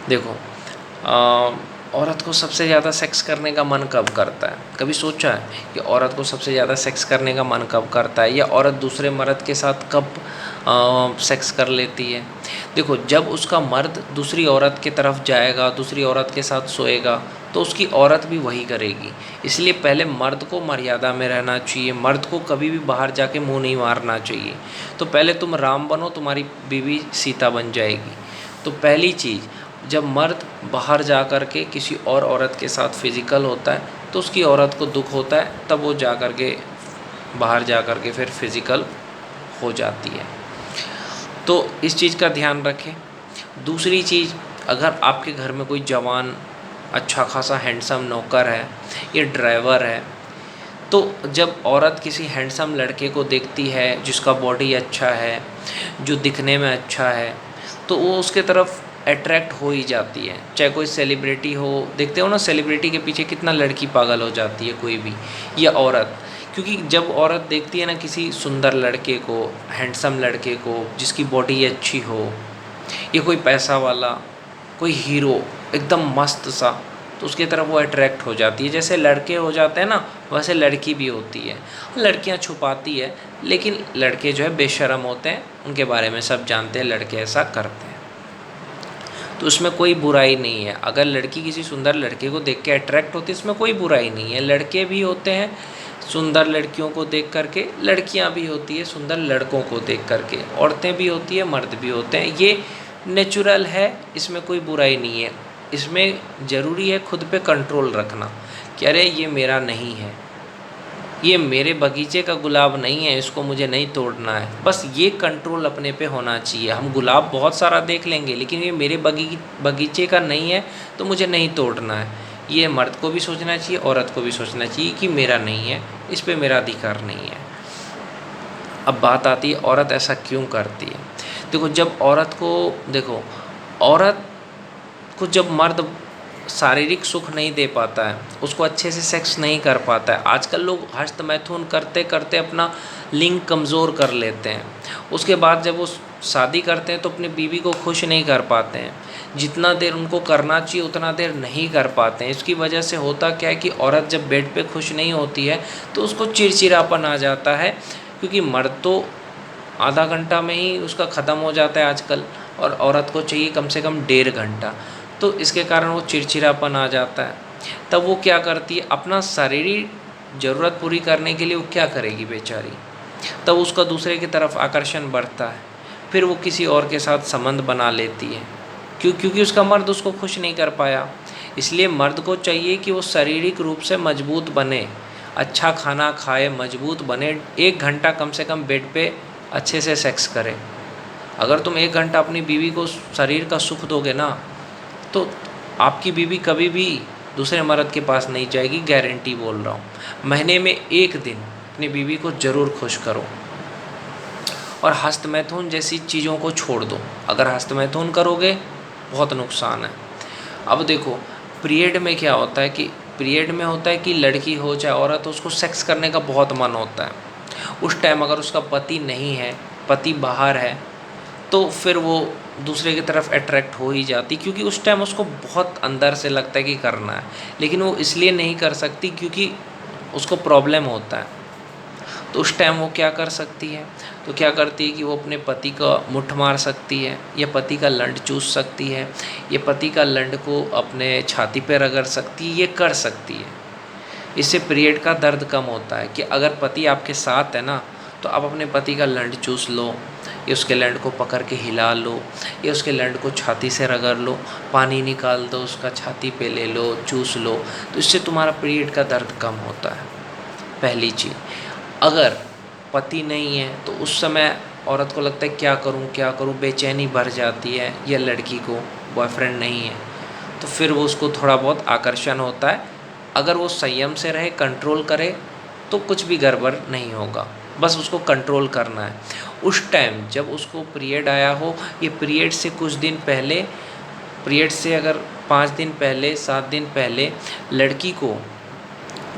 देखो, औरत को सबसे ज़्यादा सेक्स करने का मन कब करता है? कभी सोचा है कि औरत को सबसे ज़्यादा सेक्स करने का मन कब करता है, या औरत दूसरे मर्द के साथ कब सेक्स कर लेती है? देखो, जब उसका मर्द दूसरी औरत की तरफ जाएगा, दूसरी औरत के साथ सोएगा, तो उसकी औरत भी वही करेगी। इसलिए पहले मर्द को मर्यादा में रहना चाहिए, मर्द को कभी भी बाहर जाके मुंह नहीं मारना चाहिए। तो पहले तुम राम बनो, तुम्हारी बीवी सीता बन जाएगी। तो पहली चीज़, जब मर्द बाहर जा कर के किसी और औरत के साथ फिज़िकल होता है, तो उसकी औरत को दुख होता है, तब वो जा कर के बाहर जा कर के फिर फिज़िकल हो जाती है। तो इस चीज़ का ध्यान रखें। दूसरी चीज़, अगर आपके घर में कोई जवान अच्छा खासा हैंडसम नौकर है या ड्राइवर है, तो जब औरत किसी हैंडसम लड़के को देखती है जिसका बॉडी अच्छा है, जो दिखने में अच्छा है, तो वो उसके तरफ अट्रैक्ट हो ही जाती है। चाहे कोई सेलिब्रिटी हो, देखते हो ना सेलिब्रिटी के पीछे कितना लड़की पागल हो जाती है, कोई भी, या औरत। क्योंकि जब औरत देखती है ना किसी सुंदर लड़के को, हैंडसम लड़के को जिसकी बॉडी अच्छी हो, या कोई पैसा वाला, कोई हीरो एकदम मस्त सा, तो उसकी तरफ वो अट्रैक्ट हो जाती है। जैसे लड़के हो जाते हैं ना, वैसे लड़की भी होती है। लड़कियां छुपाती है, लेकिन लड़के जो है बेशर्म होते हैं, उनके बारे में सब जानते हैं, लड़के ऐसा करते हैं। तो उसमें कोई बुराई नहीं है। अगर लड़की किसी सुंदर लड़के को देख के अट्रैक्ट होती है, इसमें कोई बुराई नहीं है। लड़के भी होते हैं सुंदर लड़कियों को देख करके, लड़कियां भी होती है सुंदर लड़कों को देख करके, औरतें भी होती है, मर्द भी होते हैं। ये नेचुरल है, इसमें कोई बुराई नहीं है। इसमें ज़रूरी है खुद पे कंट्रोल रखना कि अरे ये मेरा नहीं है, ये मेरे बगीचे का गुलाब नहीं है, इसको मुझे नहीं तोड़ना है। बस ये कंट्रोल अपने पे होना चाहिए। हम गुलाब बहुत सारा देख लेंगे, लेकिन ये मेरे बगीचे का नहीं है, तो मुझे नहीं तोड़ना है। ये मर्द को भी सोचना चाहिए, औरत को भी सोचना चाहिए कि मेरा नहीं है, इस पे मेरा अधिकार नहीं है। अब बात आती है औरत ऐसा क्यों करती है। देखो, जब औरत को, देखो, औरत को जब मर्द शारीरिक सुख नहीं दे पाता है, उसको अच्छे से सेक्स नहीं कर पाता है, आजकल लोग हस्त मैथुन करते करते अपना लिंग कमज़ोर कर लेते हैं। उसके बाद जब वो शादी करते हैं तो अपनी बीवी को खुश नहीं कर पाते हैं। जितना देर उनको करना चाहिए उतना देर नहीं कर पाते हैं। इसकी वजह से होता क्या है कि औरत जब बेड पे खुश नहीं होती है तो उसको चिड़चिड़ापन आ जाता है, क्योंकि मर्द तो आधा घंटा में ही उसका ख़त्म हो जाता है आजकल, और औरत को चाहिए कम से कम 1.5 घंटा। तो इसके कारण वो चिड़चिड़ापन आ जाता है। तब वो क्या करती है, अपना शारीरिक ज़रूरत पूरी करने के लिए वो क्या करेगी बेचारी, तब उसका दूसरे की तरफ आकर्षण बढ़ता है। फिर वो किसी और के साथ संबंध बना लेती है, क्योंकि उसका मर्द उसको खुश नहीं कर पाया। इसलिए मर्द को चाहिए कि वो शारीरिक रूप से मजबूत बने, अच्छा खाना खाए, मजबूत बने, 1 घंटा कम से कम बेड पे अच्छे से सेक्स करे। अगर तुम 1 घंटा अपनी बीवी को शरीर का सुख दोगे ना, तो आपकी बीवी कभी भी दूसरे मर्द के पास नहीं जाएगी, गारंटी बोल रहा हूँ। महीने में 1 दिन अपनी बीवी को ज़रूर खुश करो, और हस्तमैथुन जैसी चीज़ों को छोड़ दो। अगर हस्तमैथुन करोगे बहुत नुकसान है। अब देखो, पीरियड में क्या होता है कि पीरियड में होता है कि लड़की हो चाहे औरत हो, उसको सेक्स करने का बहुत मन होता है। उस टाइम अगर उसका पति नहीं है, पति बाहर है, तो फिर वो दूसरे की तरफ अट्रैक्ट हो ही जाती, क्योंकि उस टाइम उसको बहुत अंदर से लगता है कि करना है, लेकिन वो इसलिए नहीं कर सकती क्योंकि उसको प्रॉब्लम होता है। तो उस टाइम वो क्या कर सकती है, तो क्या करती है कि वो अपने पति का मुट्ठ मार सकती है, या पति का लंड चूस सकती है, या पति का लंड को अपने छाती पे रगड़ सकती है, ये कर सकती है। इससे पीरियड का दर्द कम होता है। कि अगर पति आपके साथ है ना, तो आप अपने पति का लंड चूस लो, या उसके लंड को पकड़ के हिला लो, या उसके लंड को छाती से रगड़ लो, पानी निकाल दो, उसका छाती पे ले लो, चूस लो, तो इससे तुम्हारा पीरियड का दर्द कम होता है। पहली चीज़। अगर पति नहीं है तो उस समय औरत को लगता है क्या करूं क्या करूं, बेचैनी भर जाती है, या लड़की को बॉयफ्रेंड नहीं है, तो फिर वो उसको थोड़ा बहुत आकर्षण होता है। अगर वो संयम से रहे, कंट्रोल करे, तो कुछ भी गड़बड़ नहीं होगा। बस उसको कंट्रोल करना है। उस टाइम जब उसको पीरियड आया हो, ये पीरियड से कुछ दिन पहले, पीरियड से अगर 5 दिन पहले, 7 दिन पहले लड़की को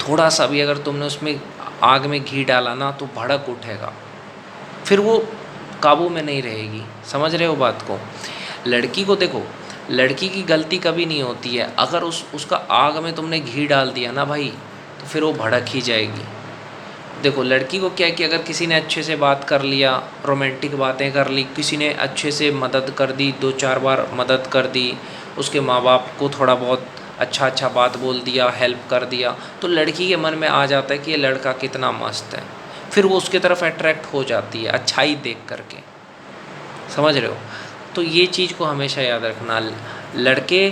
थोड़ा सा भी अगर तुमने उसमें आग में घी डाला ना, तो भड़क उठेगा, फिर वो काबू में नहीं रहेगी। समझ रहे हो बात को। लड़की को देखो, लड़की की गलती कभी नहीं होती है, अगर उसका आग में तुमने घी डाल दिया ना भाई, तो फिर वो भड़क ही जाएगी। देखो लड़की को क्या है कि अगर किसी ने अच्छे से बात कर लिया, रोमांटिक बातें कर ली, किसी ने अच्छे से मदद कर दी, 2-4 बार मदद कर दी, उसके माँ बाप को थोड़ा बहुत अच्छा अच्छा बात बोल दिया, हेल्प कर दिया, तो लड़की के मन में आ जाता है कि ये लड़का कितना मस्त है, फिर वो उसके तरफ अट्रैक्ट हो जाती है अच्छाई देख करके। समझ रहे हो? तो ये चीज़ को हमेशा याद रखना, लड़के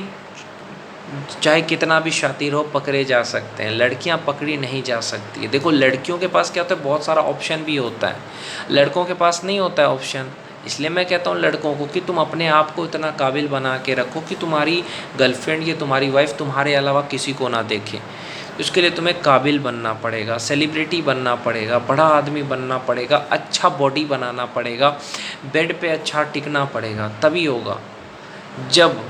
चाहे कितना भी शातिर हो पकड़े जा सकते हैं, लड़कियां पकड़ी नहीं जा सकती है। देखो लड़कियों के पास क्या होता है, बहुत सारा ऑप्शन भी होता है, लड़कों के पास नहीं होता है ऑप्शन। इसलिए मैं कहता हूँ लड़कों को कि तुम अपने आप को इतना काबिल बना के रखो कि तुम्हारी गर्लफ्रेंड या तुम्हारी वाइफ तुम्हारे अलावा किसी को ना देखे। उसके लिए तुम्हें काबिल बनना पड़ेगा, सेलिब्रिटी बनना पड़ेगा, बड़ा आदमी बनना पड़ेगा, अच्छा बॉडी बनाना पड़ेगा, बेड पे अच्छा टिकना पड़ेगा, तभी होगा। जब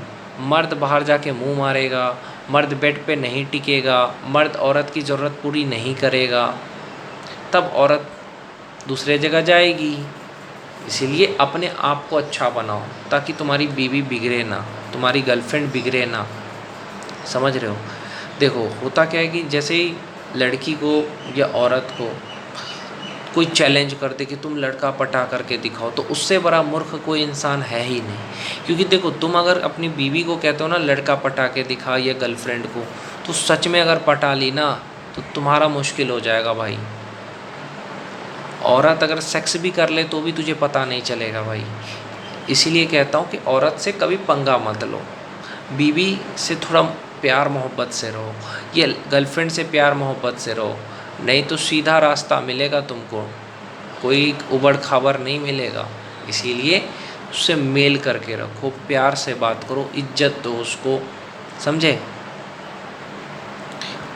मर्द बाहर जाके मुंह मारेगा, मर्द बेड पे नहीं टिकेगा, मर्द औरत की ज़रूरत पूरी नहीं करेगा, तब औरत दूसरे जगह जाएगी। इसीलिए अपने आप को अच्छा बनाओ ताकि तुम्हारी बीवी बिगड़े ना, तुम्हारी गर्लफ्रेंड बिगड़े ना। समझ रहे हो? देखो होता क्या है कि जैसे ही लड़की को या औरत को कोई चैलेंज कर दे कि तुम लड़का पटा करके दिखाओ, तो उससे बड़ा मूर्ख कोई इंसान है ही नहीं। क्योंकि देखो तुम अगर अपनी बीवी को कहते हो ना लड़का पटा के दिखा या गर्लफ्रेंड को, तो सच में अगर पटा ली ना तो तुम्हारा मुश्किल हो जाएगा भाई। औरत अगर सेक्स भी कर ले तो भी तुझे पता नहीं चलेगा भाई। इसीलिए कहता हूँ कि औरत से कभी पंगा मत लो, बीवी से थोड़ा प्यार मोहब्बत से रहो, ये गर्लफ्रेंड से प्यार मोहब्बत से रहो, नहीं तो सीधा रास्ता मिलेगा तुमको, कोई उबड़ खाबड़ नहीं मिलेगा। इसीलिए उससे मेल करके रखो, प्यार से बात करो, इज्जत दो उसको। समझे?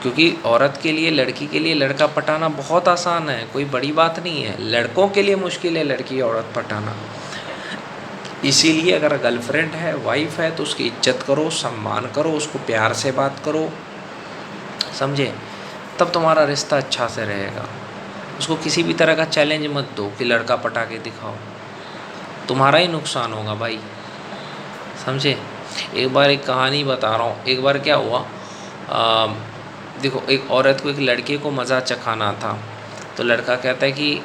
क्योंकि औरत के लिए, लड़की के लिए लड़का पटाना बहुत आसान है, कोई बड़ी बात नहीं है। लड़कों के लिए मुश्किल है लड़की औरत पटाना। इसीलिए अगर गर्लफ्रेंड है, वाइफ है, तो उसकी इज्जत करो, सम्मान करो, उसको प्यार से बात करो। समझे? तब तुम्हारा रिश्ता अच्छा से रहेगा। उसको किसी भी तरह का चैलेंज मत दो कि लड़का पटा के दिखाओ, तुम्हारा ही नुकसान होगा भाई। समझे? एक बार एक कहानी बता रहा हूँ। एक बार क्या हुआ, देखो एक औरत को एक लड़के को मज़ा चखाना था, तो लड़का कहता है कि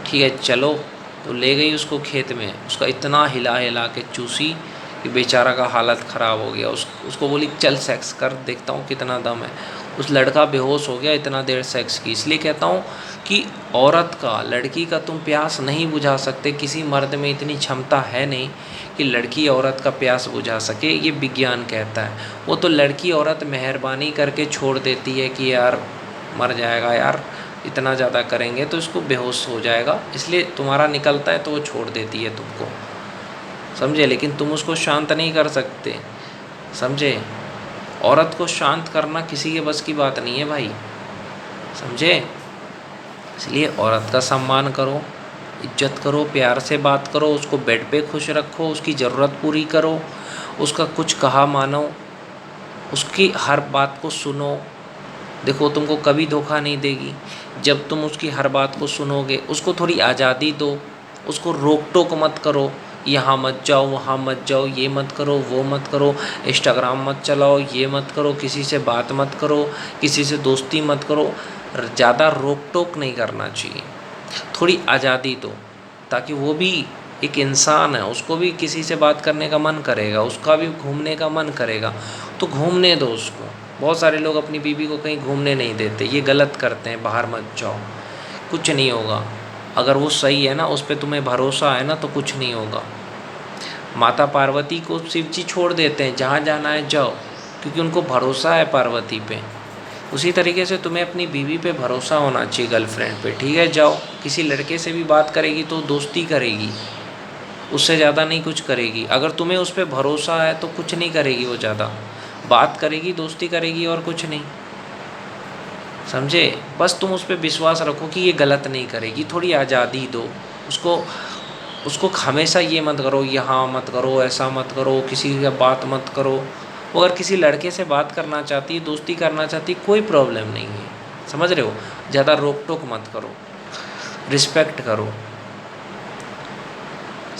ठीक है चलो, तो ले गई उसको खेत में, उसका इतना हिला हिला के चूसी कि बेचारा का हालत ख़राब हो गया। उसको बोली चल सेक्स कर, देखता हूँ कितना दम है। उस लड़का बेहोश हो गया इतना देर सेक्स की। इसलिए कहता हूँ कि औरत का, लड़की का तुम प्यास नहीं बुझा सकते, किसी मर्द में इतनी क्षमता है नहीं कि लड़की औरत का प्यास बुझा सके, ये विज्ञान कहता है। वो तो लड़की औरत मेहरबानी करके छोड़ देती है कि यार मर जाएगा यार, इतना ज़्यादा करेंगे तो इसको बेहोश हो जाएगा, इसलिए तुम्हारा निकलता है तो वो छोड़ देती है तुमको। समझे? लेकिन तुम उसको शांत नहीं कर सकते। समझे? औरत को शांत करना किसी के बस की बात नहीं है भाई। समझे? इसलिए औरत का सम्मान करो, इज्जत करो, प्यार से बात करो, उसको बेड पे खुश रखो, उसकी ज़रूरत पूरी करो, उसका कुछ कहा मानो, उसकी हर बात को सुनो। देखो तुमको कभी धोखा नहीं देगी जब तुम उसकी हर बात को सुनोगे। उसको थोड़ी आज़ादी दो, उसको रोक टोक मत करो, यहाँ मत जाओ, वहाँ मत जाओ, ये मत करो, वो मत करो, इंस्टाग्राम मत चलाओ, ये मत करो, किसी से बात मत करो, किसी से दोस्ती मत करो। ज़्यादा रोक टोक नहीं करना चाहिए, थोड़ी आज़ादी दो, ताकि वो भी एक इंसान है, उसको भी किसी से बात करने का मन करेगा, उसका भी घूमने का मन करेगा, तो घूमने दो उसको। बहुत सारे लोग अपनी बीवी को कहीं घूमने नहीं देते, ये गलत करते हैं, बाहर मत जाओ, कुछ नहीं होगा। अगर वो सही है ना, उस पर तुम्हें भरोसा है ना, तो कुछ नहीं होगा। माता पार्वती को शिव जी छोड़ देते हैं, जहाँ जाना है जाओ, क्योंकि उनको भरोसा है पार्वती पे। उसी तरीके से तुम्हें अपनी बीवी पे भरोसा होना चाहिए, गर्लफ्रेंड पे। ठीक है जाओ, किसी लड़के से भी बात करेगी तो दोस्ती करेगी, उससे ज़्यादा नहीं कुछ करेगी। अगर तुम्हें उस पर भरोसा है तो कुछ नहीं करेगी, वो ज़्यादा बात करेगी, दोस्ती करेगी और कुछ नहीं। समझे? बस तुम उस पर विश्वास रखो कि ये गलत नहीं करेगी, थोड़ी आज़ादी दो उसको। उसको हमेशा ये मत करो, यहाँ मत करो, ऐसा मत करो, किसी की बात मत करो। वो अगर किसी लड़के से बात करना चाहती है, दोस्ती करना चाहती है, कोई प्रॉब्लम नहीं है। समझ रहे हो? ज़्यादा रोक टोक मत करो, रिस्पेक्ट करो।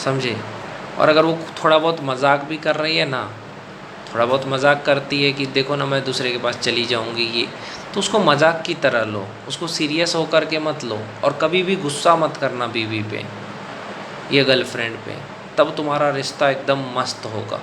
समझे? और अगर वो थोड़ा बहुत मजाक भी कर रही है ना, थोड़ा बहुत मजाक करती है कि देखो ना मैं दूसरे के पास चली जाऊंगी ये, तो उसको मजाक की तरह लो, उसको सीरियस होकर के मत लो। और कभी भी गुस्सा मत करना बीवी पे या गर्लफ्रेंड पे, तब तुम्हारा रिश्ता एकदम मस्त होगा।